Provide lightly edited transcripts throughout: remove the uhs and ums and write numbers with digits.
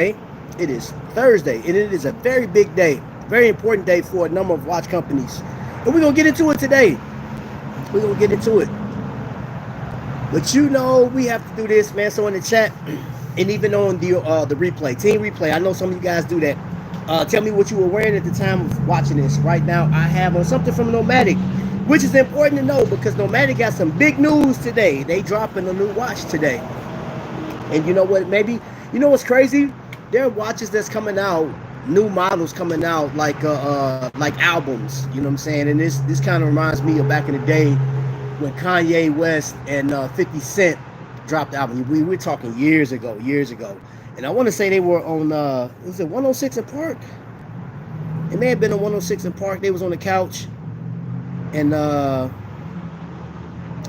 It is Thursday, and it is a very big day, very important day for a number of watch companies. And we're going to get into it today. We're going to get into it. But you know, we have to do this, man. So in the chat, and even on the replay, team replay, I know some of you guys do that. Tell me what you were wearing at the time of watching this. Right now, I have on something from Nomadic, which is important to know because Nomadic got some big news today. They dropping a new watch today. And you know what? Maybe, you know what's crazy? There are watches that's coming out, new models coming out like albums. You know what I'm saying? And this kind of reminds me of back in the day when Kanye West and 50 Cent dropped the album. We're talking years ago. And I want to say they were on, was it 106 in Park? It may have been on 106 in Park. They was on the couch, and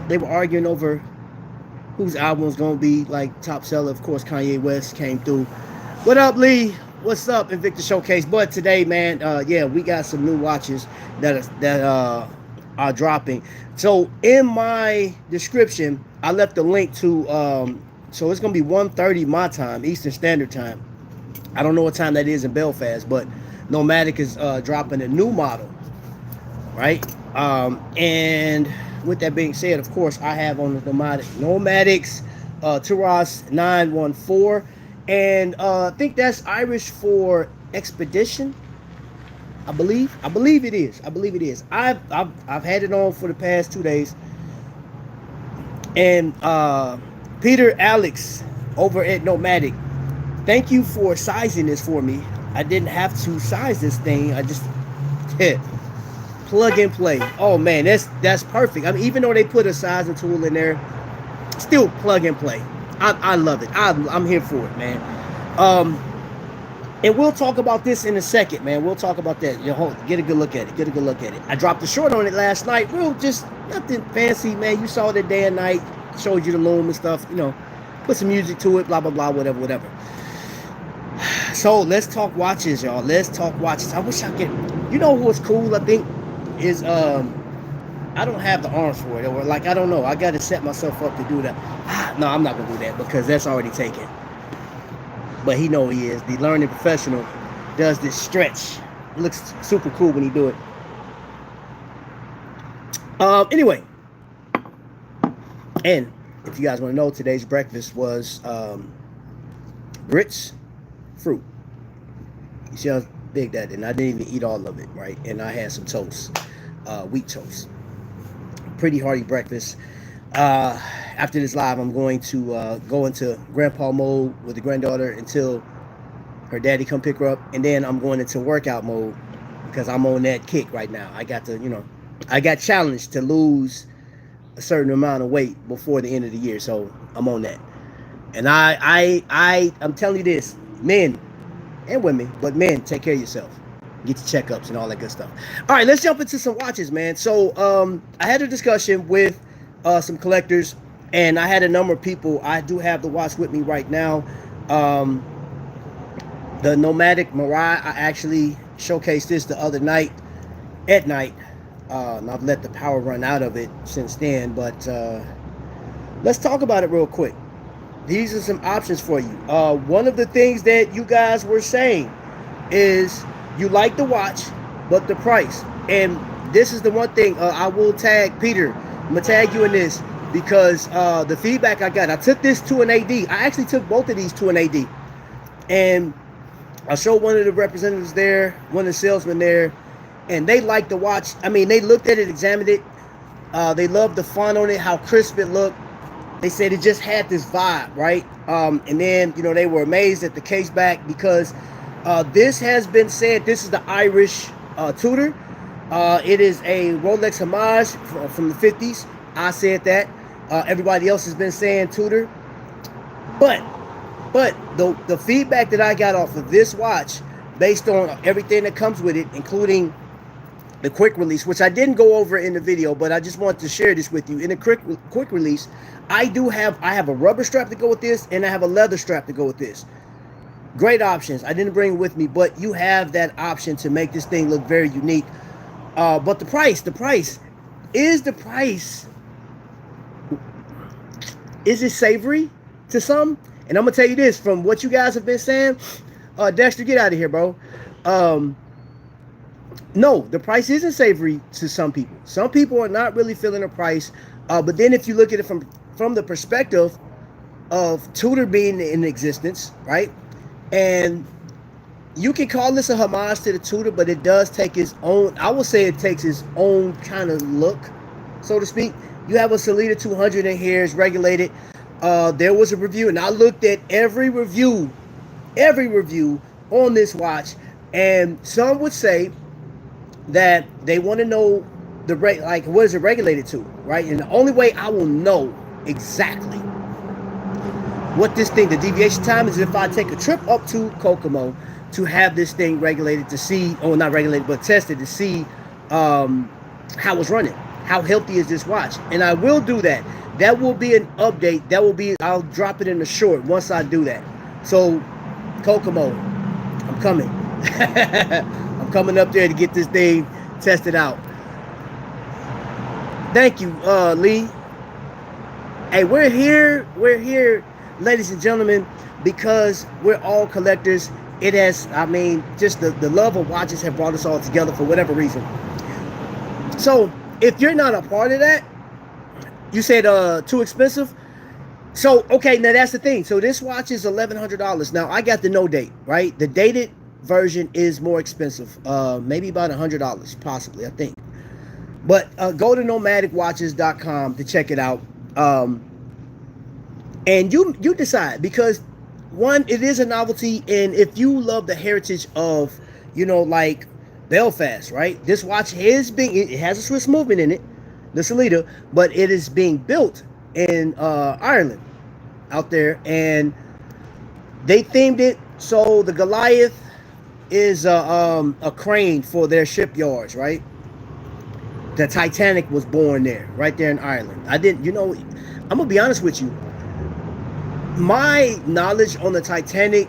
they were arguing over whose album was going to be like top seller. Of course, Kanye West came through. What up, Lee? What's up, Invicta Showcase? But today, man, yeah, we got some new watches that are dropping. So in my description, I left a link to, so it's going to be 1:30 my time, Eastern Standard Time. I don't know what time that is in Belfast, but Nomadic is dropping a new model, right? And with that being said, of course, I have on the Nomadic's Taurus 914. And I think that's Irish for expedition. I believe it is. I've had it on for the past 2 days. And Peter Alex over at Nomadic, thank you for sizing this for me. I didn't have to size this thing. I just plug and play. Oh man, that's perfect. I mean, even though they put a sizing tool in there, still plug and play. I love it. I'm here for it, man. And we'll talk about this in a second, man. We'll talk about that. Get a good look at it. I dropped a short on it last night. Real, just nothing fancy, man. You saw it day and night. Showed you the loom and stuff. You know, put some music to it. Blah blah blah. Whatever. So let's talk watches, y'all. Let's talk watches. I wish I could. You know what's cool? I think is I don't have the arms for it, or like I don't know. I got to set myself up to do that. No, I'm not gonna do that because that's already taken. But he know he is. The learning professional does this stretch. It looks super cool when he do it. Anyway, and if you guys want to know, today's breakfast was grits, fruit. You see how big that is? And I didn't even eat all of it, right? And I had some toast, wheat toast. Pretty hearty breakfast. After this live, I'm going to go into grandpa mode with the granddaughter until her daddy come pick her up, and then I'm going into workout mode because I'm on that kick right now. I got to, I got challenged to lose a certain amount of weight before the end of the year, so I'm on that. And I'm telling you this, men and women, but men, take care of yourself. Get your checkups and all that good stuff. All right, let's jump into some watches, man. So I had a discussion with some collectors, and I had a number of people. I do have the watch with me right now. The Nomadic Mirai, I actually showcased this the other night, at night. And I've let the power run out of it since then, but let's talk about it real quick. These are some options for you. One of the things that you guys were saying is you like the watch, but the price. And this is the one thing I will tag Peter. I'm going to tag you in this because the feedback I got, I took this to an AD. I actually took both of these to an AD. And I showed one of the representatives there, one of the salesmen there, and they liked the watch. I mean, they looked at it, examined it. They loved the font on it, how crisp it looked. They said it just had this vibe, right? And then, they were amazed at the case back because this has been said, this is the Irish Tudor. It is a Rolex homage from the 50s. I said that. Everybody else has been saying Tudor. But the feedback that I got off of this watch, based on everything that comes with it, including the quick release, which I didn't go over in the video, but I just want to share this with you. In the quick release, I have a rubber strap to go with this, and I have a leather strap to go with this. Great options. I didn't bring it with me, but you have that option to make this thing look very unique. But the price, is it savory to some? And I'm gonna tell you this from what you guys have been saying. Dexter, get out of here, bro. No, the price isn't savory to some people. Some people are not really feeling the price. But then if you look at it from the perspective of Tudor being in existence, right? And you can call this a homage to the Tudor, but it does take its own, I would say it takes its own kind of look, so to speak. You have a Sellita 200 in here, it's regulated. There was a review, and I looked at every review on this watch, and some would say that they want to know the rate, like what is it regulated to, right? And the only way I will know exactly what this thing, the deviation time, is if I take a trip up to Kokomo to have this thing regulated to see, or not regulated, but tested to see how it's running. How healthy is this watch? And I will do that. That will be an update. That will be, I'll drop it in the short once I do that. So, Kokomo, I'm coming. I'm coming up there to get this thing tested out. Thank you, Lee. Hey, we're here, ladies and gentlemen, because we're all collectors. It has, I mean, just the love of watches have brought us all together for whatever reason. So, if you're not a part of that, you said too expensive. So, okay, now that's the thing. So this watch is $1,100. Now, I got the no date, right? The dated version is more expensive. Maybe about $100, possibly, I think. But go to nomadicwatches.com to check it out. And you decide, because one, it is a novelty, and if you love the heritage of, you know, like Belfast, right? This watch it has a Swiss movement in it, the Sellita, but it is being built in Ireland out there, and they themed it so the Goliath is a crane for their shipyards, right? The Titanic was born there, right there in Ireland. I'm gonna be honest with you. My knowledge on the Titanic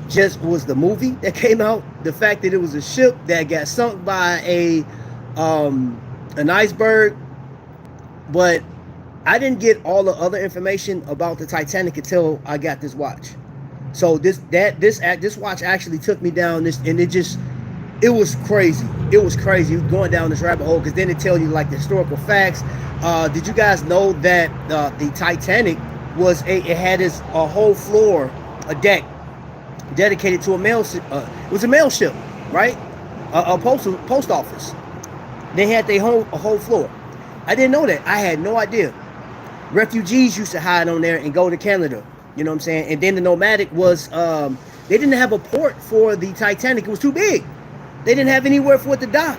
just was the movie that came out. The fact that it was a ship that got sunk by an iceberg, but I didn't get all the other information about the Titanic until I got this watch. So this watch actually took me down this, and it was crazy. It was crazy going down this rabbit hole, because then it tells you like the historical facts. Did you guys know that the Titanic it had a whole floor, a deck dedicated to a mail? It was a mail ship, right? A post office. They had a whole floor. I didn't know that. I had no idea. Refugees used to hide on there and go to Canada. You know what I'm saying? And then the Nomadic was, they didn't have a port for the Titanic. It was too big. They didn't have anywhere for it to dock.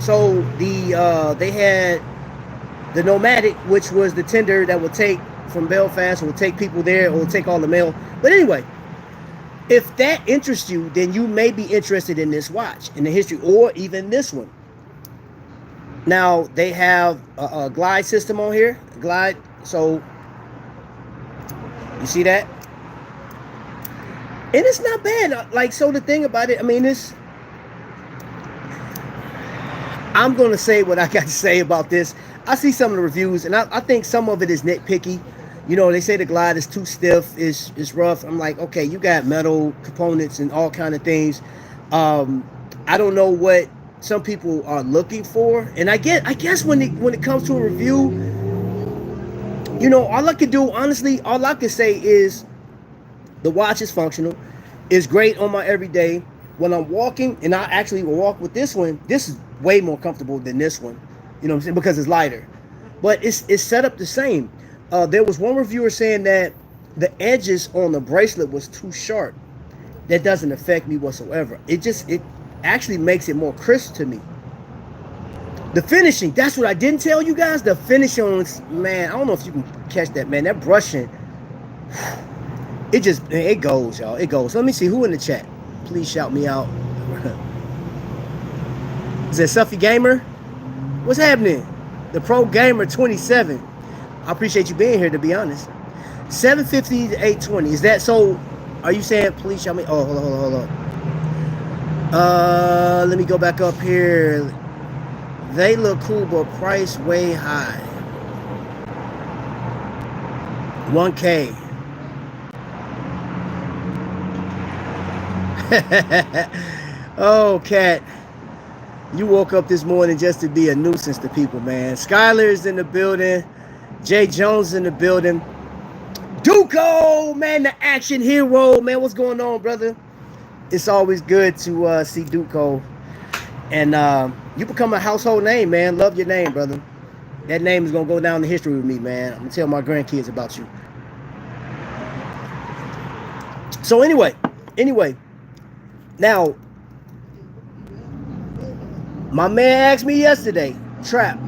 So they had the Nomadic, which was the tender that would take from Belfast, or would take people there, or would take all the mail. But anyway, if that interests you, then you may be interested in this watch, in the history, or even this one. Now, they have a glide system on here. Glide, so you see that? And it's not bad. Like, so the thing about it, I mean, I'm going to say what I got to say about this. I see some of the reviews, and I think some of it is nitpicky. You know, they say the glide is too stiff, it's rough. I'm like, okay, you got metal components and all kind of things. I don't know what some people are looking for, and I guess when it comes to a review, you know, all I can do, honestly, all I can say is the watch is functional. It's great on my everyday. When I'm walking, and I actually will walk with this one, this is way more comfortable than this one. You know what I'm saying? Because it's lighter. But it's set up the same. There was one reviewer saying that the edges on the bracelet was too sharp. That doesn't affect me whatsoever. It actually makes it more crisp to me. The finishing, that's what I didn't tell you guys. The finishing on this, man, I don't know if you can catch that, man. That brushing, it goes, y'all. It goes. Let me see who in the chat. Please shout me out. Is that Suffy Gamer? What's happening? The Pro Gamer 27. I appreciate you being here, to be honest. 750 to 820. Is that so? Are you saying please shout me? Oh, hold on. Let me go back up here. They look cool, but price way high. 1K. Oh, Cat. You woke up this morning just to be a nuisance to people, man. Skylar's in the building. Jay Jones in the building. Duco, man, the action hero, man. What's going on, brother? It's always good to see Duco. And you become a household name, man. Love your name, brother. That name is going to go down in history with me, man. I'm going to tell my grandkids about you. So anyway, now, my man asked me yesterday, Trap.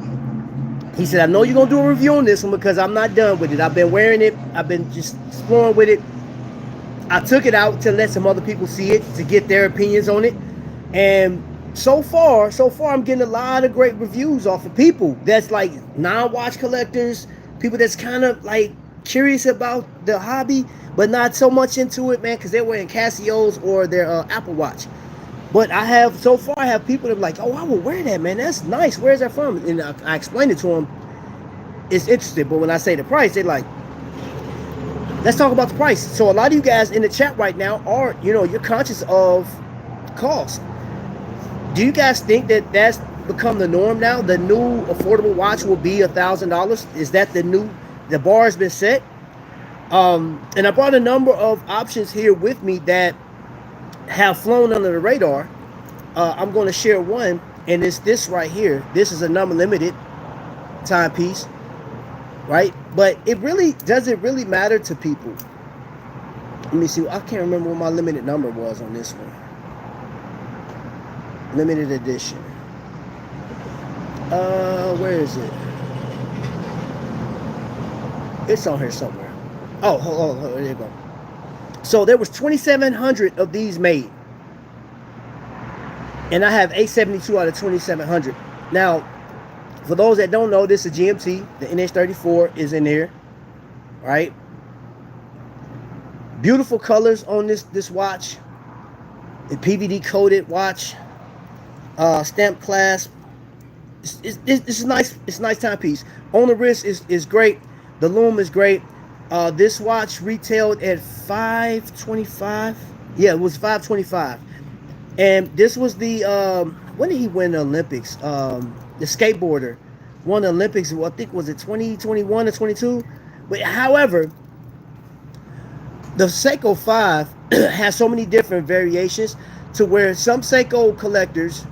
He said, I know you're going to do a review on this one because I'm not done with it. I've been wearing it. I've been just exploring with it. I took it out to let some other people see it, to get their opinions on it. And so far, I'm getting a lot of great reviews off of people that's like non-watch collectors, people that's kind of like curious about the hobby, but not so much into it, man, because they're wearing Casios or their Apple Watch. But I have people that are like, oh, I will wear that, man. That's nice. Where's that from? And I explained it to them. It's interesting, but when I say the price, they're like, let's talk about the price. So a lot of you guys in the chat right now are, you're conscious of cost. Do you guys think that that's become the norm now? The new affordable watch will be $1,000. Is that the bar has been set? And I brought a number of options here with me that have flown under the radar. I'm going to share one, and it's this right here. This is a number limited timepiece, right? But it really doesn't really matter to people. Let me see. I can't remember what my limited number was on this one. Limited edition. Where is it? It's on here somewhere. Oh, hold on, there you go. So there was 2,700 of these made. And I have 872 out of 2,700. Now, for those that don't know, this is a GMT. The NH34 is in here. Right? Beautiful colors on this watch. The PVD coated watch. Stamp clasp. It's nice. It's a nice timepiece. On the wrist is great. The lume is great. This watch retailed at $525. Yeah, it was $525. And this was the when did he win the Olympics? The skateboarder won the Olympics. Well, I think was it 2021 or 22. But however, the Seiko 5 has so many different variations to where some Seiko collectors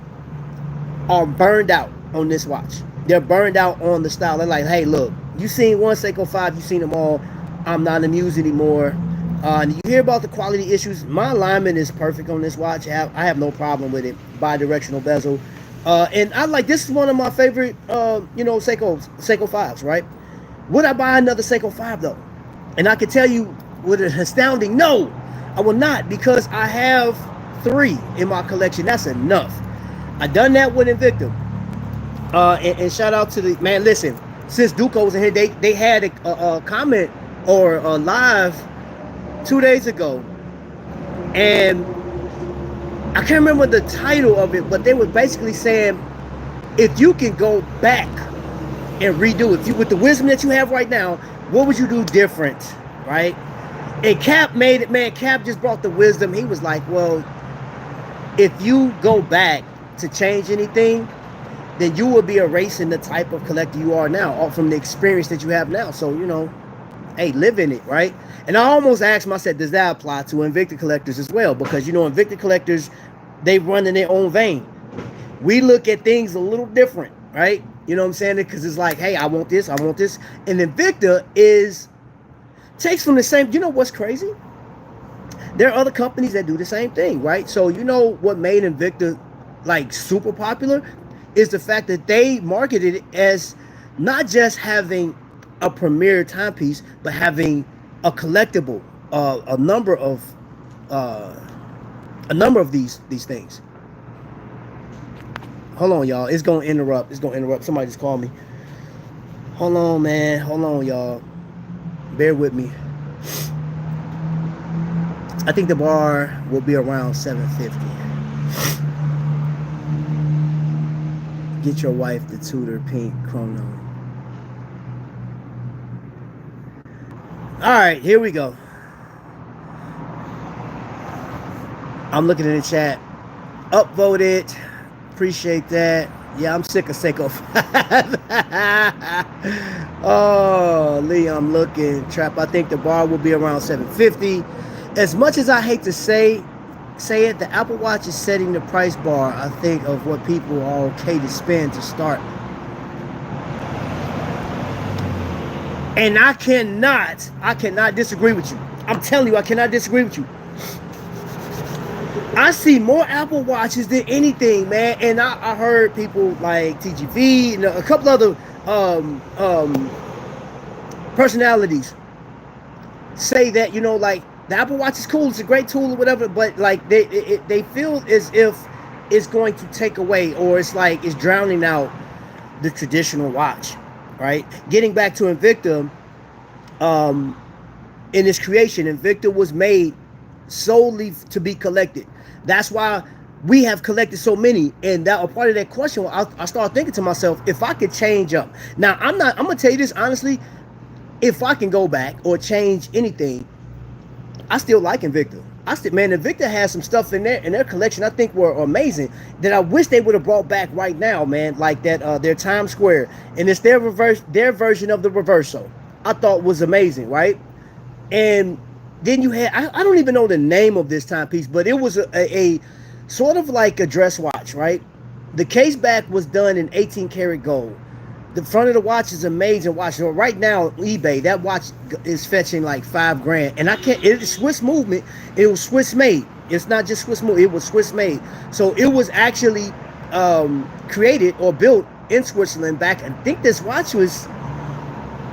are burned out on this watch. They're burned out on the style. They're like, hey, look, you seen one Seiko 5, you seen them all. I'm not amused anymore. And you hear about the quality issues. My alignment is perfect on this watch. I have no problem with it. Bi-directional bezel. And I like, this is one of my favorite, Seiko 5s, right? Would I buy another Seiko 5 though? And I can tell you with an astounding no, I will not, because I have 3 in my collection. That's enough. I done that with Invicta. And shout out to the man. Listen, since Duco was in here, they had a comment or a live 2 days ago, and I can't remember the title of it, but they were basically saying, if you can go back and redo it, with the wisdom that you have right now, what would you do different, right? And Cap made it, man. Cap just brought the wisdom. He was like, well, if you go back to change anything, then you will be erasing the type of collector you are now, all from the experience that you have now. So, hey, live in it, right? And I almost asked him, I said, does that apply to Invicta collectors as well? Because, Invicta collectors, they run in their own vein. We look at things a little different, right? You know what I'm saying? Because it's like, hey, I want this. And Invicta takes from the same, what's crazy? There are other companies that do the same thing, right? So, what made Invicta, like, super popular is the fact that they marketed it as not just having a premier timepiece, but having a collectible, a number of these things. Hold on, y'all. It's gonna interrupt. Somebody just called me. Hold on, man. Hold on, y'all. Bear with me. I think the bar will be around $750. Get your wife the Tudor pink chrono. All right, here we go. I'm looking in the chat. Upvoted. Appreciate that. Yeah, I'm sick of Seiko 5. Oh, Lee, I'm looking. Trap, I think the bar will be around 750. As much as I hate to say it, the Apple Watch is setting the price bar, I think, of what people are okay to spend to start. And I cannot disagree with you. I'm telling you, I cannot disagree with you. I see more Apple Watches than anything, man. And I heard people like TGV and a couple other personalities say that, you know, like the Apple Watch is cool, it's a great tool or whatever, but like they feel as if it's going to take away, or it's like it's drowning out the traditional watch, right? Getting back to Invicta, in its creation, Invicta was made solely to be collected. That's why we have collected so many. And that a part of that question, I started thinking to myself, if I could change up. Now, I'm gonna tell you this honestly, if I can go back or change anything, I still like Invicta. Man, Invicta has some stuff in their collection I think were amazing that I wish they would have brought back right now, man. Like that their Times Square, and it's their version of the Reverso. I thought was amazing, right? And then you had, I don't even know the name of this timepiece, but it was a sort of like a dress watch, right? The case back was done in 18 karat gold. The front of the watch is amazing watch. So right now on eBay, that watch is fetching like $5,000. And I can't, it's Swiss movement. It was Swiss made. It's not just Swiss movement, it was Swiss made. So it was actually created or built in Switzerland back, I think this watch was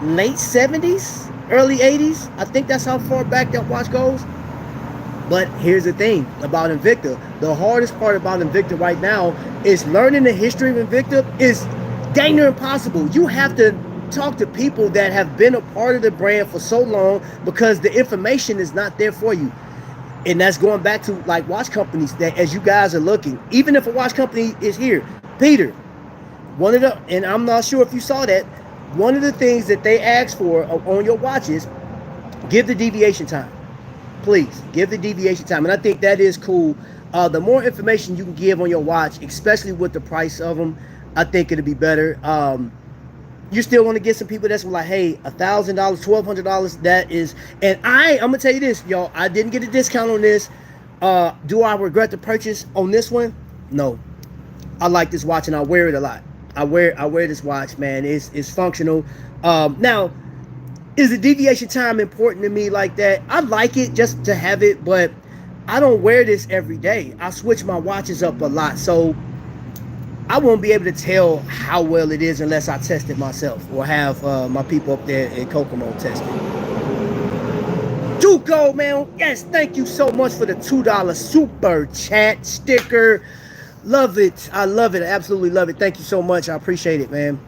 late 70s. Early 80s. I think that's how far back that watch goes. But here's the thing about Invicta. The hardest part about Invicta right now is learning the history of Invicta is dang near impossible. You have to talk to people that have been a part of the brand for so long because the information is not there for you. And that's going back to like watch companies that as you guys are looking, even if a watch company is here, Peter, one of the, and I'm not sure if you saw that, one of the things that they ask for on your watches, give the deviation time. Please, give the deviation time. And I think that is cool. The more information you can give on your watch, especially with the price of them, I think it'll be better. You still want to get some people that's like, hey, $1,000, $1,200, that is... And I'm going to tell you this, y'all. I didn't get a discount on this. Do I regret the purchase on this one? No. I like this watch and I wear it a lot. I wear this watch, man. It's functional. Now, is the deviation time important to me like that? I like it just to have it, but I don't wear this every day. I switch my watches up a lot, so I won't be able to tell how well it is unless I test it myself or have my people up there in Kokomo test it. Duco, man. Yes, thank you so much for the $2 super chat sticker. Love it. I love it. I absolutely love it. Thank you so much. I appreciate it, man.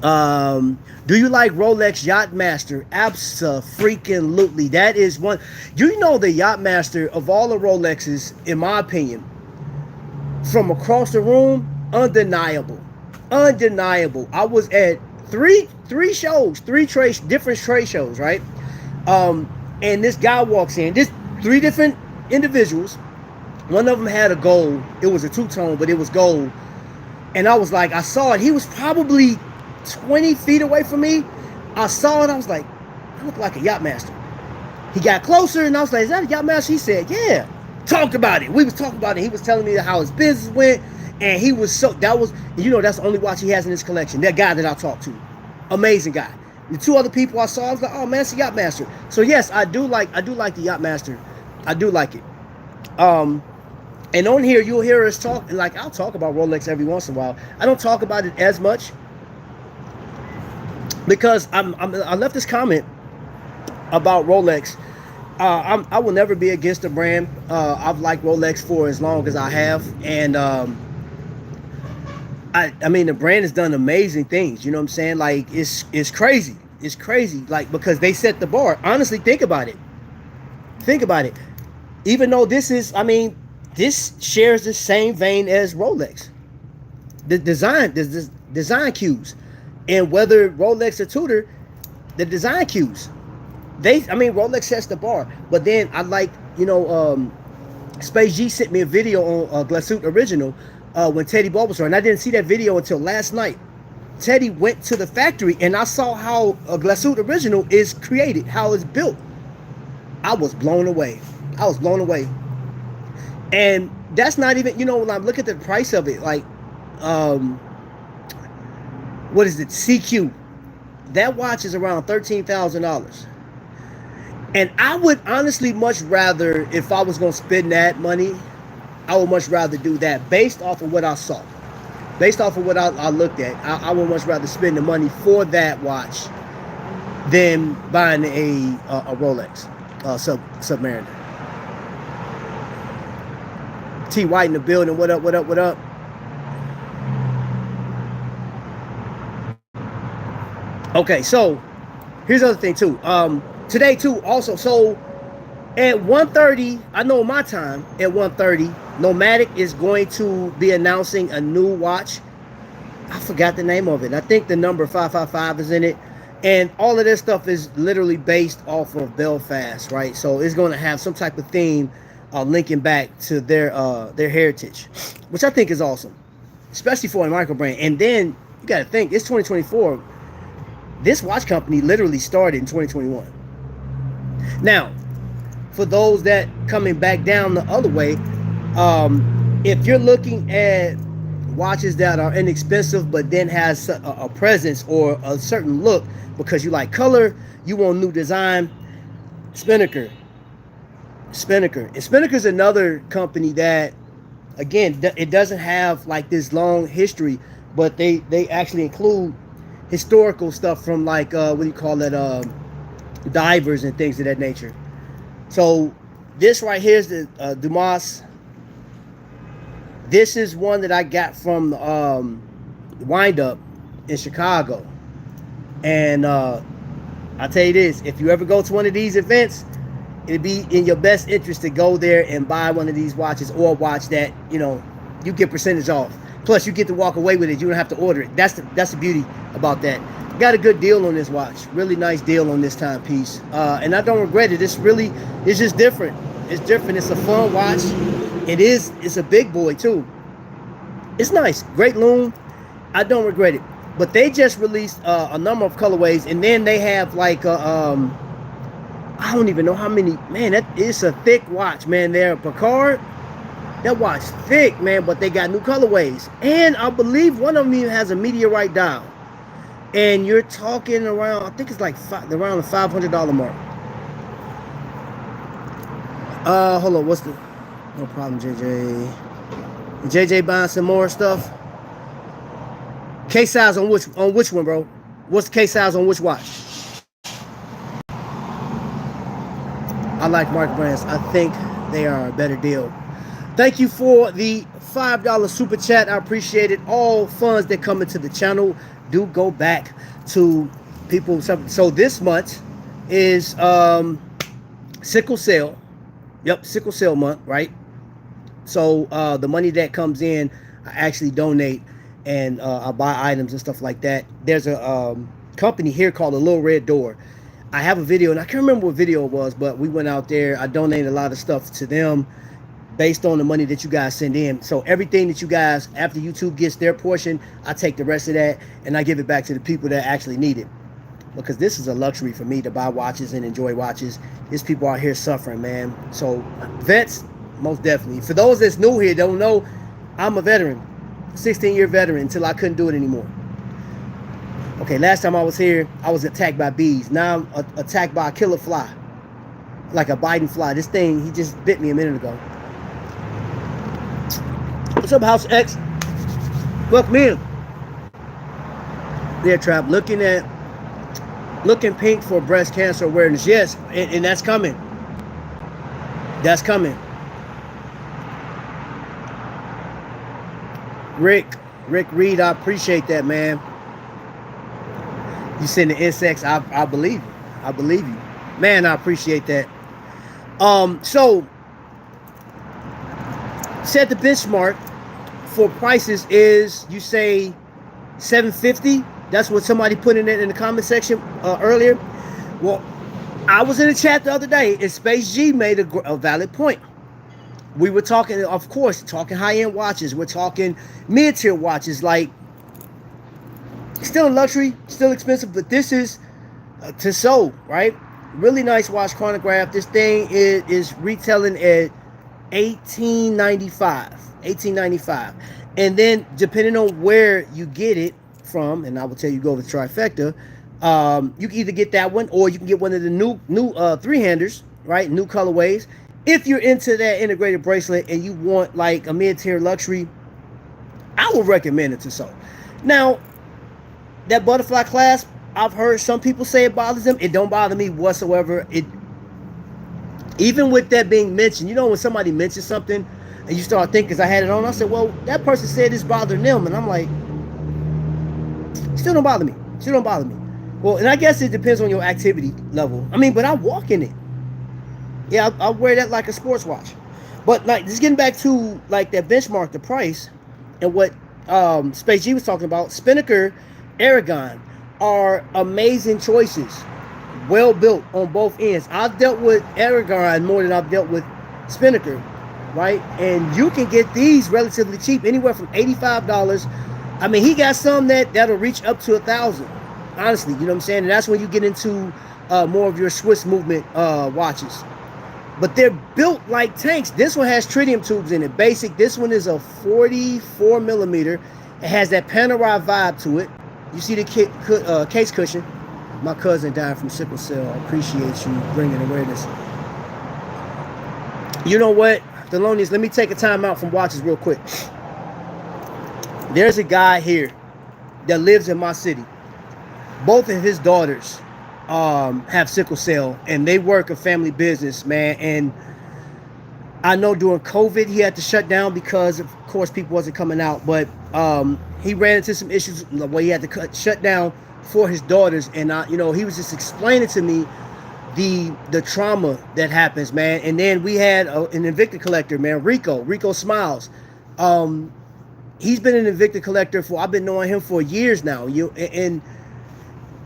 Do you like Rolex Yachtmaster? Abso-freaking-lutely. That is one. You know the Yachtmaster of all the Rolexes, in my opinion, from across the room, undeniable. Undeniable. I was at three shows, different trade shows, right? And this guy walks in. This 3 different individuals. One of them had a gold. It was a two-tone, but it was gold. And I was like, I saw it. He was probably 20 feet away from me. I saw it. I was like, I look like a Yachtmaster. He got closer, and I was like, is that a Yachtmaster? He said, yeah. Talked about it. We was talking about it. He was telling me how his business went. And he was so, that was, you know, that's the only watch he has in his collection. That guy that I talked to. Amazing guy. The 2 other people I saw, I was like, oh, man, it's a Yachtmaster. So, yes, I do like the Yachtmaster. I do like it. And on here, you'll hear us talk, like I'll talk about Rolex every once in a while. I don't talk about it as much because I left this comment about Rolex. I will never be against the brand. I've liked Rolex for as long as I have. And I mean, the brand has done amazing things. You know what I'm saying? Like, it's crazy. It's crazy. Like, because they set the bar. Honestly, think about it. Think about it. Even though this is, I mean, this shares the same vein as Rolex. The design cues. And whether Rolex or Tudor, the design cues. Rolex sets the bar. But then I like, you know, Space G sent me a video on Glasuit Original when Teddy Bulbasaur, and I didn't see that video until last night. Teddy went to the factory, and I saw how a Glasuit Original is created, how it's built. I was blown away. I was blown away. And that's not even, you know, when I look at the price of it, like, what is it, CQ? That watch is around $13,000. And I would honestly much rather, if I was going to spend that money, I would much rather do that based off of what I saw. Based off of what I looked at, I would much rather spend the money for that watch than buying a Rolex Submariner. T White in the building. What up, what up, what up? Okay, so here's the other thing too. Today too, also, so at 1:30, I know my time, at 1:30, Nomadic is going to be announcing a new watch. I forgot the name of it. I think the number 555 is in it. And all of this stuff is literally based off of Belfast, right? So it's going to have some type of theme linking back to their heritage, which I think is awesome, especially for a Microbrand. And then you got to think, it's 2024. This watch company literally started in 2021. Now, for those that coming back down the other way, if you're looking at watches that are inexpensive but then has a presence or a certain look because you like color, you want new design, Spinnaker. And Spinnaker is another company that, again, it doesn't have like this long history, but they actually include historical stuff from like what do you call it, divers and things of that nature. So this right here is the Dumas. This is one that I got from Wind Up in Chicago. And I'll tell you this, if you ever go to one of these events, it'd be in your best interest to go there and buy one of these watches, or watch that, you know, you get percentage off. Plus you get to walk away with it. You don't have to order it. That's the beauty about that. Got a good deal on this watch. Really nice deal on this timepiece. And I don't regret it. It's just different. It's different. It's a fun watch. It's a big boy too. It's nice. Great loom. I don't regret it. But they just released a number of colorways, and then they have like I don't even know how many. Man, that is a thick watch, man. They're Picard. That watch thick, man. But they got new colorways, and I believe one of them even has a meteorite dial. And you're talking around, I think it's like around the $500 mark. Hold on, what's the? No problem, JJ. JJ buying some more stuff. Case size on which one, bro? What's the case size on which watch? I like Microbrands. I think they are a better deal. Thank you for the $5 super chat. I appreciate it. All funds that come into the channel do go back to people. So this month is sickle cell. Yep, sickle cell month, right? So the money that comes in, I actually donate, and I buy items and stuff like that. There's a company here called the Little Red Door. I have a video, and I can't remember what video it was, but we went out there. I donated a lot of stuff to them based on the money that you guys send in. So everything that you guys, after YouTube gets their portion, I take the rest of that and I give it back to the people that actually need it. Because this is a luxury for me to buy watches and enjoy watches. There's people out here suffering, man. So vets, most definitely. For those that's new here, don't know, I'm a veteran, 16-year veteran, until I couldn't do it anymore. Okay, last time I was here, I was attacked by bees. Now I'm attacked by a killer fly, like a biting fly. This thing, he just bit me a minute ago. What's up, House X? Welcome in. There, Trap. Looking pink for breast cancer awareness. Yes, and that's coming. That's coming. Rick Reed, I appreciate that, man. You send the insects, I believe you. I believe you. Man, I appreciate that. So set the benchmark for prices is, you say $750. That's what somebody put in it in the comment section earlier. Well, I was in the chat the other day, and Space G made a valid point. we were talking, of course, talking high-end watches. We're talking mid-tier watches, like still luxury, still expensive, but this is Tissot, right? Really nice watch, chronograph. This thing is retailing at $18.95. And then depending on where you get it from, and I will tell you go with Trifecta, you can either get that one or you can get one of the new three-handers, right? New colorways. If you're into that integrated bracelet and you want like a mid-tier luxury, I would recommend it to Tissot. Now, that butterfly clasp, I've heard some people say it bothers them. It don't bother me whatsoever. Even with that being mentioned, you know, when somebody mentions something and you start thinking, because I had it on, I said, well, that person said it's bothering them. And I'm like, still don't bother me. Still don't bother me. Well, and I guess it depends on your activity level. I mean, but I walk in it. Yeah, I wear that like a sports watch. But like, just getting back to like that benchmark, the price, and what Space G was talking about, Spinnaker, Aragon are amazing choices. Well built on both ends. I've dealt with Aragon more than I've dealt with Spinnaker, right? And you can get these relatively cheap, anywhere from $85. I mean, he got some that'll reach up to $1,000. Honestly, you know what I'm saying? And that's when you get into more of your Swiss movement watches. But they're built like tanks. This one has tritium tubes in it. Basic. This one is a 44 millimeter. It has that Panerai vibe to it. You see the case cushion. My cousin died from sickle cell. I appreciate you bringing awareness. You know what, Thelonious, let me take a time out from watches real quick. There's a guy here that lives in my city. Both of his daughters have sickle cell, and they work a family business, man. And I know during COVID he had to shut down because, of course, people wasn't coming out. But he ran into some issues where he had to shut down for his daughters. And he was just explaining to me the trauma that happens, man. And then we had an Invicta collector, man, Rico Smiles. He's been an Invicta collector I've been knowing him for years now. And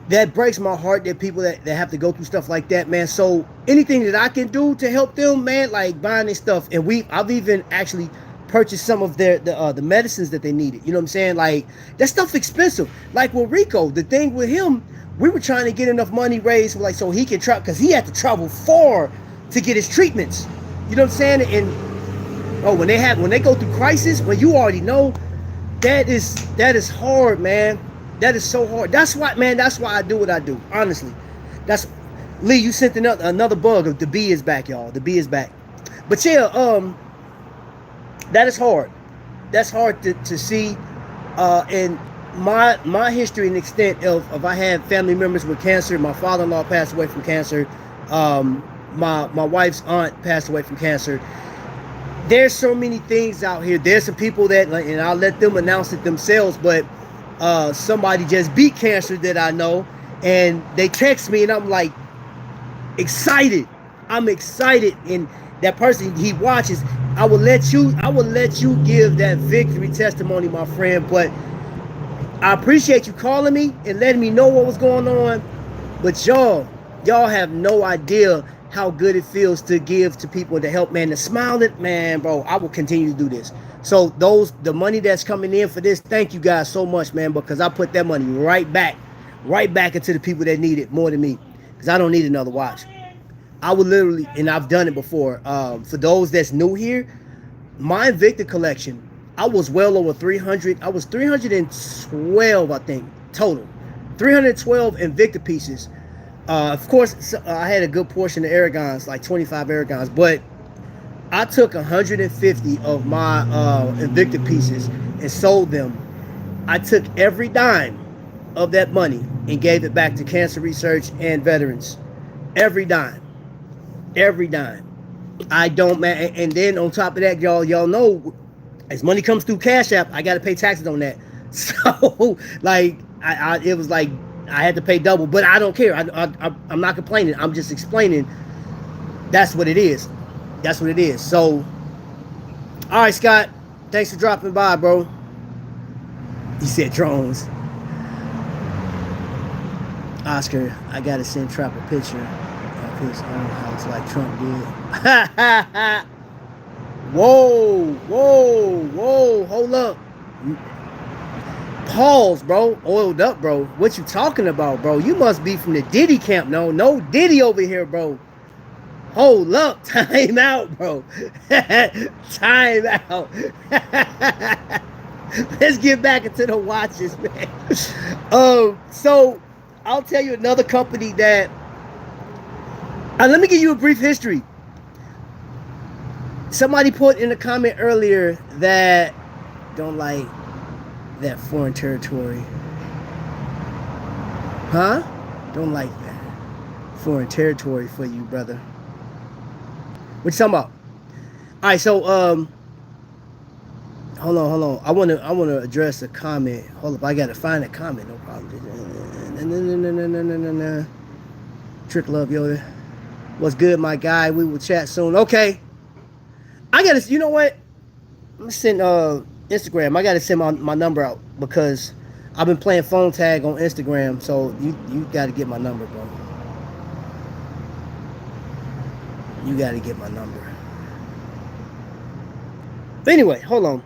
that breaks my heart that people that have to go through stuff like that, man. So anything that I can do to help them, man, like buying their stuff. And I've even actually purchased some of the medicines that they needed. You know what I'm saying? Like, that stuff expensive. Like with Rico, the thing with him, we were trying to get enough money raised, like, so he can travel, because he had to travel far to get his treatments. You know what I'm saying? And when they go through crisis, when you already know, that is hard, man. That is so hard. That's why I do what I do. Honestly, that's Lee. You sent another bug of the bee is back, y'all. The bee is back. But yeah, that is hard. That's hard to see. And my history and extent of I had family members with cancer. My father-in-law passed away from cancer. My wife's aunt passed away from cancer. There's so many things out here. There's some people that, and I'll let them announce it themselves, but somebody just beat cancer that I know, and they text me, and I'm like excited. I'm excited, and that person, he watches. I will let you give that victory testimony, my friend. But I appreciate you calling me and letting me know what was going on. But y'all have no idea how good it feels to give to people, to help, man. To smile it, man, bro. I will continue to do this. So the money that's coming in for this, thank you guys so much, man, because I put that money right back into the people that need it more than me, because I don't need another watch. I would literally, and I've done it before. For those that's new here, my Invicta collection, I was well over 300. I was 312, I think, total. 312 Invicta pieces. Of course, I had a good portion of Aragons, like 25 Aragons, but I took 150 of my Invicta pieces and sold them. I took every dime of that money and gave it back to cancer research and veterans. Every dime. I don't, man. And then on top of that, y'all know, as money comes through Cash App, I got to pay taxes on that. So, like, it was like I had to pay double, but I don't care. I'm not complaining. I'm just explaining. That's what it is. So, all right, Scott. Thanks for dropping by, bro. He said drones. Oscar, I gotta send Trap a picture of his own house like Trump did. Whoa, whoa, whoa, hold up. Pause, bro. Oiled up, bro. What you talking about, bro? You must be from the Diddy camp. No Diddy over here, bro. Hold up. Time out, bro. Time out. Let's get back into the watches, man. So I'll tell you another company that let me give you a brief history. Somebody put in a comment earlier that don't like that foreign territory. Huh? Don't like that foreign territory for you, brother. What you talking about? All right, so hold on. I wanna address a comment. Hold up, I gotta find a comment. No problem. Trick Love Yoda. What's good, my guy? We will chat soon. Okay. I gotta. You know what? I'm gonna send Instagram. I gotta send my number out because I've been playing phone tag on Instagram. So you gotta get my number, bro. You gotta get my number. But anyway, hold on.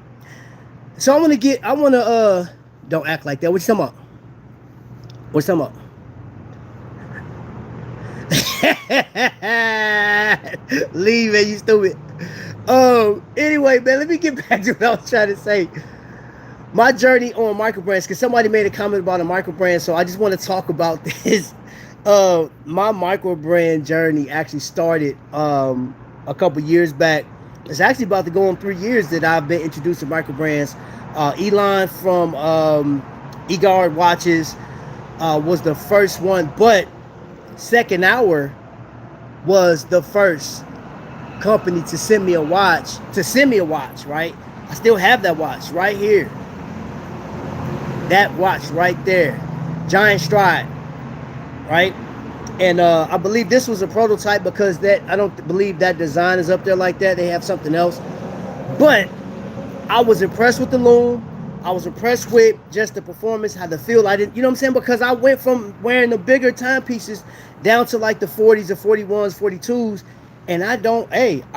So I wanna don't act like that. What you talking about? What you talking about? Leave it, you stupid. Anyway, man, let me get back to what I was trying to say. My journey on microbrands, because somebody made a comment about a microbrand, so I just want to talk about this. My microbrand journey actually started a couple years back. It's actually about to go on 3 years that I've been introduced to microbrands. Elon from eGuard Watches was the first one, but Second Hour was the first company to send me a watch, right? I still have that watch right here. That watch right there. Giant Stride, right? And I believe this was a prototype because I don't believe that design is up there like that. They have something else. But I was impressed with the loom. I was impressed with just the performance, how the feel. I didn't, you know what I'm saying? Because I went from wearing the bigger timepieces down to like the 40s, the 41s, 42s. And I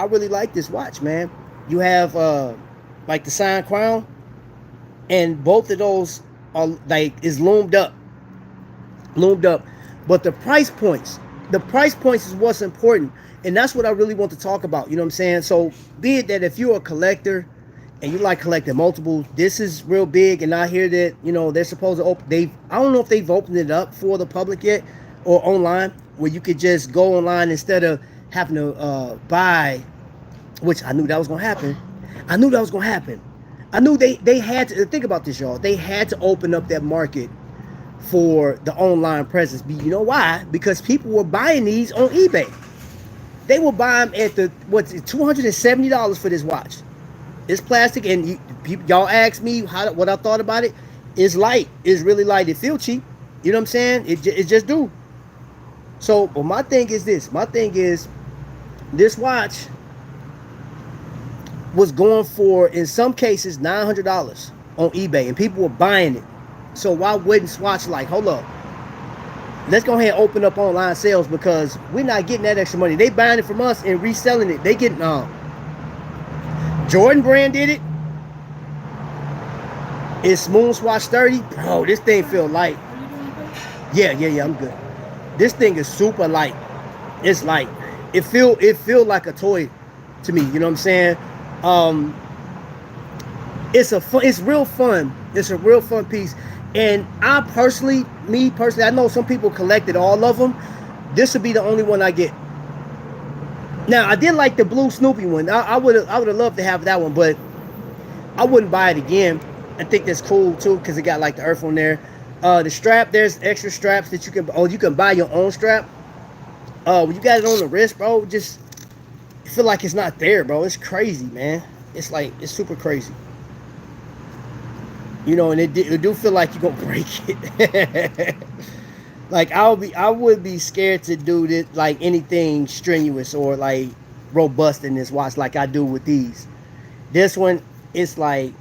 really like this watch, man. You have like the sign crown, and both of those are like is loomed up. But the price points is what's important, and that's what I really want to talk about. You know what I'm saying? So be it that if you're a collector and you like collecting multiples, this is real big. And I hear that they're supposed to open. I don't know if they've opened it up for the public yet or online, where you could just go online instead of having to buy, which I knew that was gonna happen. I knew they had to think about this, y'all. They had to open up that market for the online presence. You know why? Because people were buying these on eBay. They will buy them at $270 for this watch. It's plastic, and y'all asked me what I thought about it. It's light. It's really light. It feels cheap. You know what I'm saying? It just do. So, but my thing is this. This watch was going for, in some cases, $900 on eBay, and people were buying it. So why wouldn't Swatch hold up? Let's go ahead and open up online sales, because we're not getting that extra money. They buying it from us and reselling it. They getting Jordan Brand did it. It's Moon Swatch 30. Bro, this thing feel light. Yeah, I'm good. This thing is super light. It's light. It feel like a toy to me. You know what I'm saying? It's real fun. It's a real fun piece. And I personally, I know some people collected all of them. This would be the only one I get. Now, I did like the blue Snoopy one. I would have loved to have that one, but I wouldn't buy it again. I think that's cool too, because it got like the earth on there. The strap, there's extra straps that you can buy your own strap. When you got it on the wrist, bro, just feel like it's not there, bro. It's crazy, man. It's super crazy. And it do feel like you're gonna break it. Like I would be scared to do this, like anything strenuous or like robust in this watch, like I do with these. This one, it's like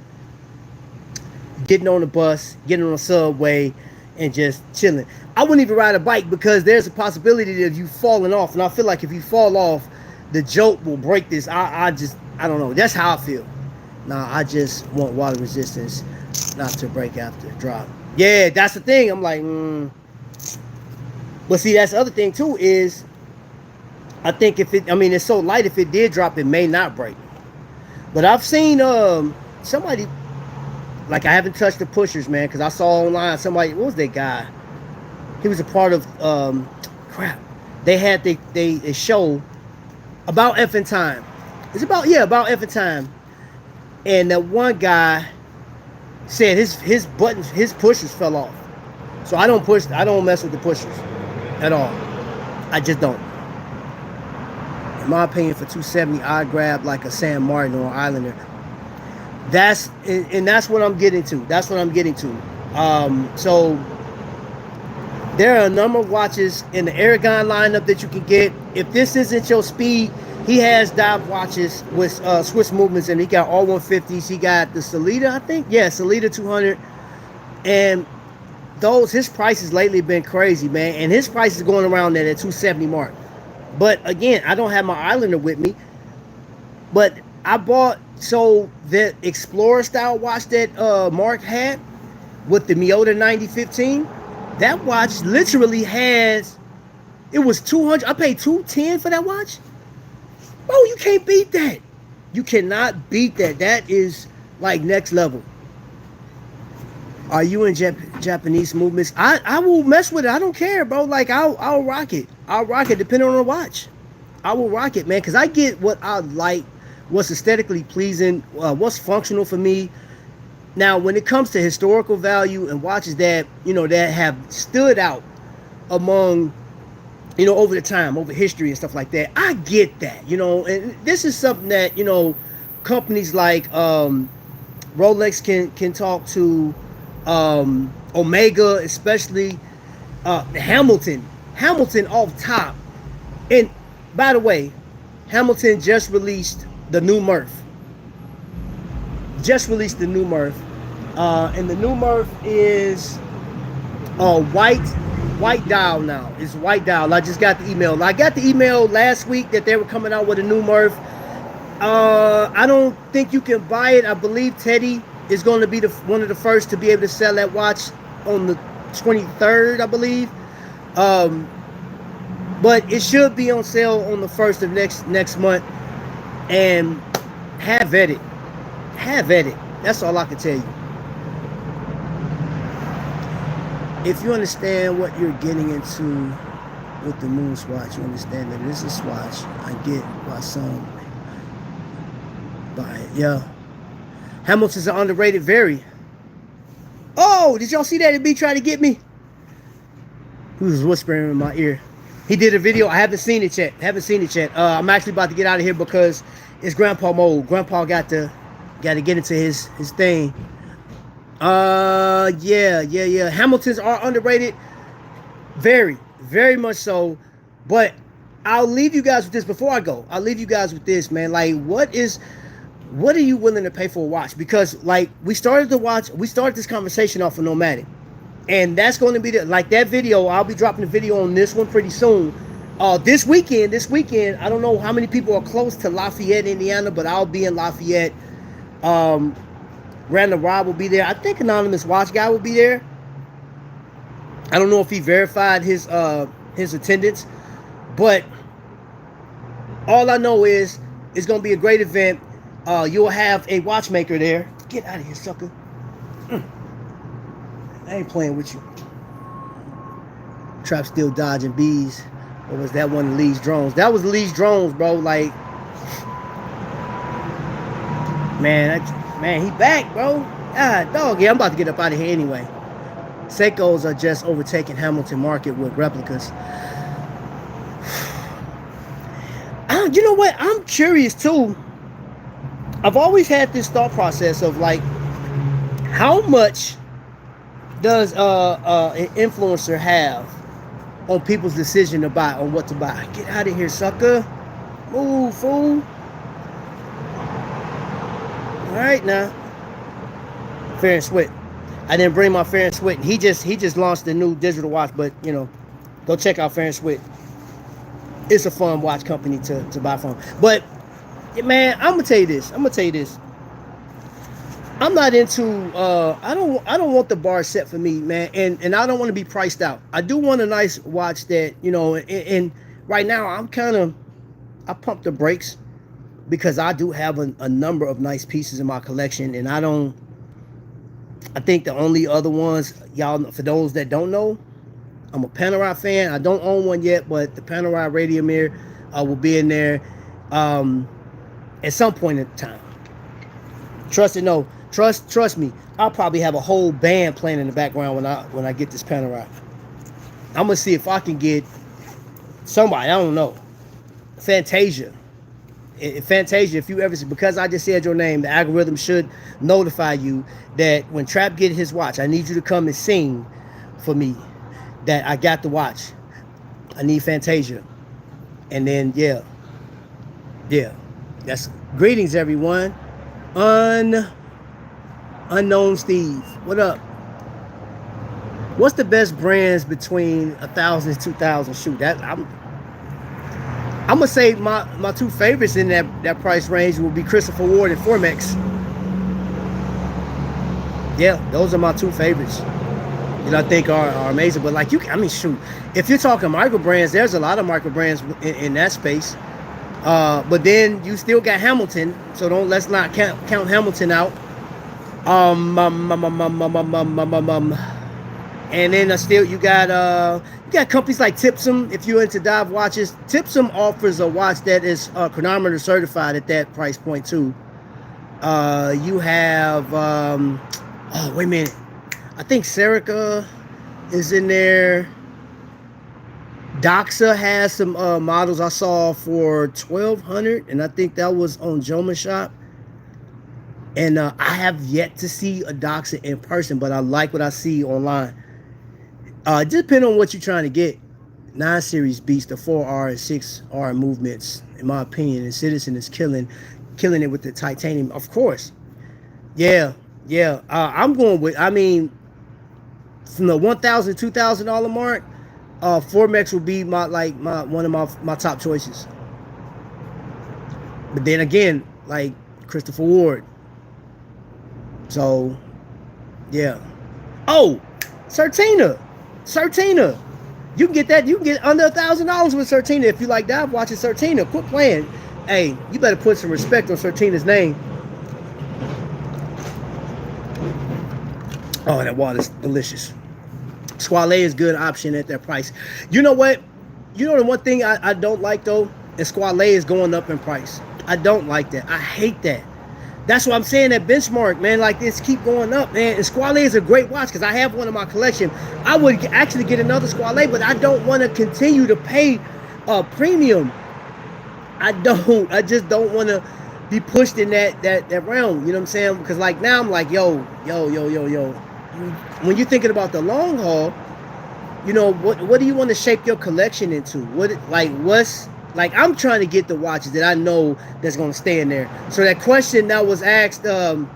getting on the bus, getting on the subway, and just chilling. I wouldn't even ride a bike, because there's a possibility of you falling off, and I feel like if you fall off, the jolt will break this. I just I don't know. That's how I feel. Nah, I just want water resistance not to break after drop. Yeah, that's the thing. I'm like, But see, that's the other thing too is, I think if it, I mean, it's so light. If it did drop, it may not break. But I've seen somebody, like I haven't touched the pushers, man, because I saw online somebody. What was that guy? He was a part of crap. They had they show about effing time. It's about effing time. And that one guy said his buttons, his pushers fell off. So I don't mess with the pushers at all. I just don't. In my opinion, for 270, I grab like a San Martin or Islander. That's what I'm getting to. That's what I'm getting to. So there are a number of watches in the Aragon lineup that you can get. If this isn't your speed, he has dive watches with Swiss movements, and he got all 150s. He got the Salida, I think. Yeah, Salida 200. And his prices lately been crazy, man. And his price is going around at 270 mark. But again, I don't have my Islander with me. But I bought, so the Explorer style watch that Mark had with the Miyota 9015, that watch literally has, it was 200. I paid 210 for that watch. Bro, you can't beat that. You cannot beat that. That is like next level. Are you in Japanese movements? I will mess with it. I don't care, bro. Like I'll rock it. I'll rock it depending on the watch. I will rock it, man, because I get what I like, what's aesthetically pleasing, what's functional for me. Now, when it comes to historical value and watches that, that have stood out among, over the time, over history and stuff like that, I get that, and this is something that, companies like Rolex can talk to, Omega, especially Hamilton off top. And by the way, Hamilton just released the new Murph. And the new Murph is white dial now. It's white dial. I just got the email. I got the email last week that they were coming out with a new Murph. I don't think you can buy it. I believe Teddy is going to be one of the first to be able to sell that watch on the 23rd, I believe. But it should be on sale on the 1st of next month. And have at it. That's all I can tell you. If you understand what you're getting into with the Moon Swatch, you understand that it is a Swatch. I get why some buy it. Yeah. Hamilton's an underrated very. Oh, did y'all see that? It be trying to get me. He was whispering in my ear. He did a video. I haven't seen it yet. I'm actually about to get out of here because it's grandpa mode. Grandpa got to get into his thing. Yeah. Hamiltons are underrated. Very, very much so. But I'll leave you guys with this before I go. I'll leave you guys with this, man. Like, what are you willing to pay for a watch? Because like we started this conversation off of Nomadic. And that's going to be that video. I'll be dropping a video on this one pretty soon. This weekend, I don't know how many people are close to Lafayette, Indiana, but I'll be in Lafayette. Random Rob will be there. I think Anonymous Watch Guy will be there. I don't know if he verified his attendance, but all I know is it's going to be a great event. You'll have a watchmaker there. Get out of here, sucker. I ain't playing with you. Trap still dodging bees. Or was that one of Lee's drones? That was Lee's drones, bro. Like, man, he back, bro. God, dog. Yeah, I'm about to get up out of here anyway. Seikos are just overtaking Hamilton market with replicas. You know what? I'm curious too. I've always had this thought process of like, how much does an influencer have on people's decision to buy, on what to buy? Get out of here, sucker. Move, fool. All right now. Fair and Sweat. I didn't bring my Fair and Sweat. He just launched a new digital watch, but go check out Fair and Sweat. It's a fun watch company to buy from. But man, I'm gonna tell you this. I'm not into I don't want the bar set for me, man, and I don't want to be priced out. I do want a nice watch that, you know, and right now I pump the brakes because I do have a number of nice pieces in my collection, and I think the only other ones, y'all, for those that don't know, I'm a Panerai fan. I don't own one yet, but the Panerai Radiomir will be in there at some point in time. Trust me. I'll probably have a whole band playing in the background when I get this Panerai. I'm gonna see if I can get somebody. I don't know. Fantasia. Fantasia, if you ever see, because I just said your name, the algorithm should notify you that when Trap get his watch, I need you to come and sing for me that I got the watch. I need Fantasia. And then yeah. That's greetings, everyone. Unknown Steve, what up? What's the best brands between 1,000 and 2,000? Shoot, that I'm gonna say my two favorites in that price range will be Christopher Ward and Formex. Yeah, those are my two favorites. You know, I think are amazing. But like shoot, if you're talking microbrands, there's a lot of microbrands in that space. But then you still got Hamilton, so let's not count Hamilton out. And then still you got companies like Tipsum. If you're into dive watches, Tipsum offers a watch that is chronometer certified at that price point too. You have oh wait a minute, I think Serica is in there. Doxa has some models I saw for $1,200, and I think that was on Joma Shop. And I have yet to see a Doxa in person, but I like what I see online. Depending on what you're trying to get. 9 series beats the 4R and 6R movements, in my opinion. And Citizen is killing it with the titanium, of course. Yeah. I'm going with, from the $1,000 $2,000 mark, Formex will be one of my top choices. But then again, like Christopher Ward. So, yeah. Oh, Certina. You can get that. You can get under $1,000 with Certina if you like dive watching Certina. Quit playing. Hey, you better put some respect on Certina's name. Oh, that water's delicious. Squale is a good option at that price. You know what? You know the one thing I don't like though, is Squale is going up in price. I don't like that. I hate that. That's what I'm saying, that benchmark, man, like this keep going up, man. And Squale is a great watch because I have one in my collection. I would actually get another Squale, but I don't want to continue to pay a premium. I just don't want to be pushed in that realm. You know what I'm saying? Because like now I'm like, yo. When you're thinking about the long haul, you know, what do you want to shape your collection into? I'm trying to get the watches that I know that's going to stay in there. So that question that was asked a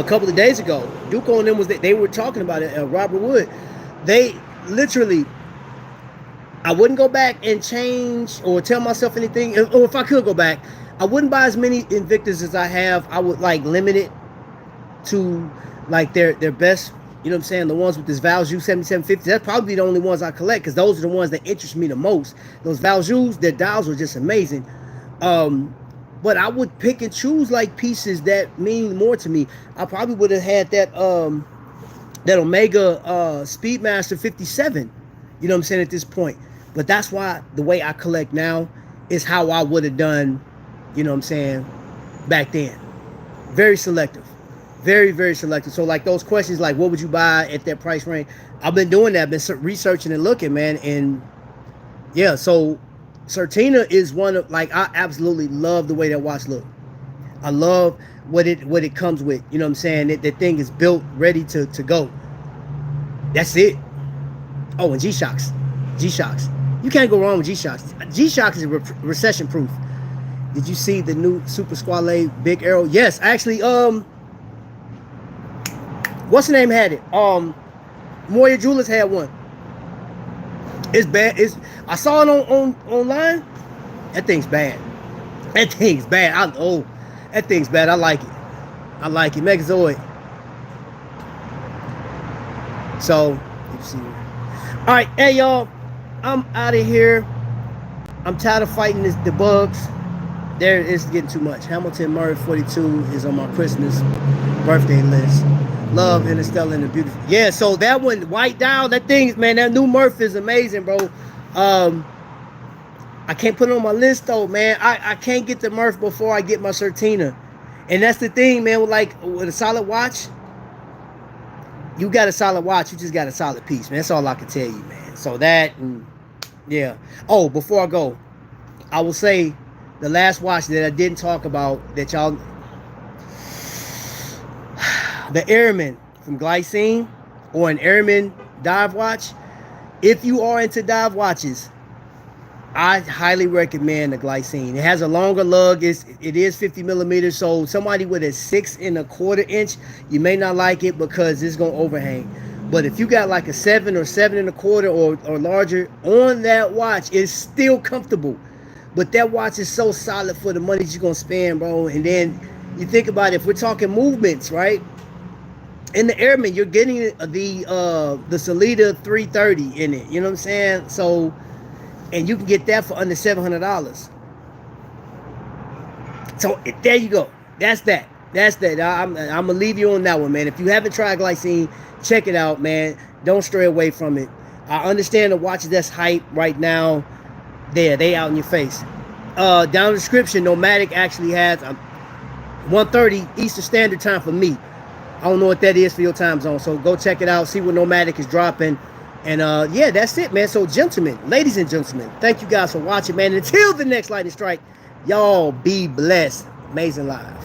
couple of days ago, Duke and them they were talking about it. Robert Wood, they literally, I wouldn't go back and change or tell myself anything. Or if I could go back, I wouldn't buy as many Invictas as I have. I would limit it to their best. You know what I'm saying? The ones with this Valjoux 7750, that's probably the only ones I collect because those are the ones that interest me the most. Those Valjoux, their dials are just amazing. But I would pick and choose pieces that mean more to me. I probably would have had that Omega Speedmaster 57. You know what I'm saying, at this point. But that's why the way I collect now is how I would have done, you know what I'm saying, back then. Very selective. Very, very selective. So those questions what would you buy at that price range? I've been doing that. I've been researching and looking, man. And yeah, so Certina is one of I absolutely love the way that watch look. I love what it comes with. You know what I'm saying? That thing is built ready to go. That's it. Oh, and G-Shocks. You can't go wrong with G-Shocks. G-Shocks is recession proof. Did you see the new Super Squale Big Arrow? Yes, actually, what's the name had it? Moya Jewelers had one. It's bad. I saw it on online. That thing's bad. That thing's bad. That thing's bad. I like it. I like it. Megazord. So, you see. All right, hey y'all, I'm out of here. I'm tired of fighting the bugs. There, it's getting too much. Hamilton Murph 42 is on my Christmas birthday list. Love Interstellar and the Beautiful. Yeah, so that one, White Dial, that thing, man, that new Murph is amazing, bro. I can't put it on my list though, man. I can't get the Murph before I get my Certina. And that's the thing, man, with a solid watch. You got a solid watch, you just got a solid piece, man. That's all I can tell you, man. So that, and yeah. Oh, before I go, I will say the last watch that I didn't talk about that y'all, the Airman from Glycine, or an Airman dive watch. If you are into dive watches, I highly recommend the Glycine. It has a longer lug. It is 50 millimeters. So somebody with a 6¼ inch, you may not like it because it's gonna overhang. But if you got like a 7 or 7¼ or larger on that watch, it's still comfortable. But that watch is so solid for the money you're gonna spend, bro. And then you think about it, if we're talking movements, right? In the Airman, you're getting the Salida 330 in it. You know what I'm saying? So, and you can get that for under $700. So there you go. That's that. I'm gonna leave you on that one, man. If you haven't tried Glycine, check it out, man. Don't stray away from it. I understand the watches that's hype right now. They out in your face. Down in the description, Nomadic actually has 1:30 Eastern Standard Time for me. I don't know what that is for your time zone. So go check it out. See what Nomadic is dropping. And yeah, that's it, man. So gentlemen, ladies and gentlemen, thank you guys for watching, man. Until the next lightning strike, y'all be blessed. Amazing live.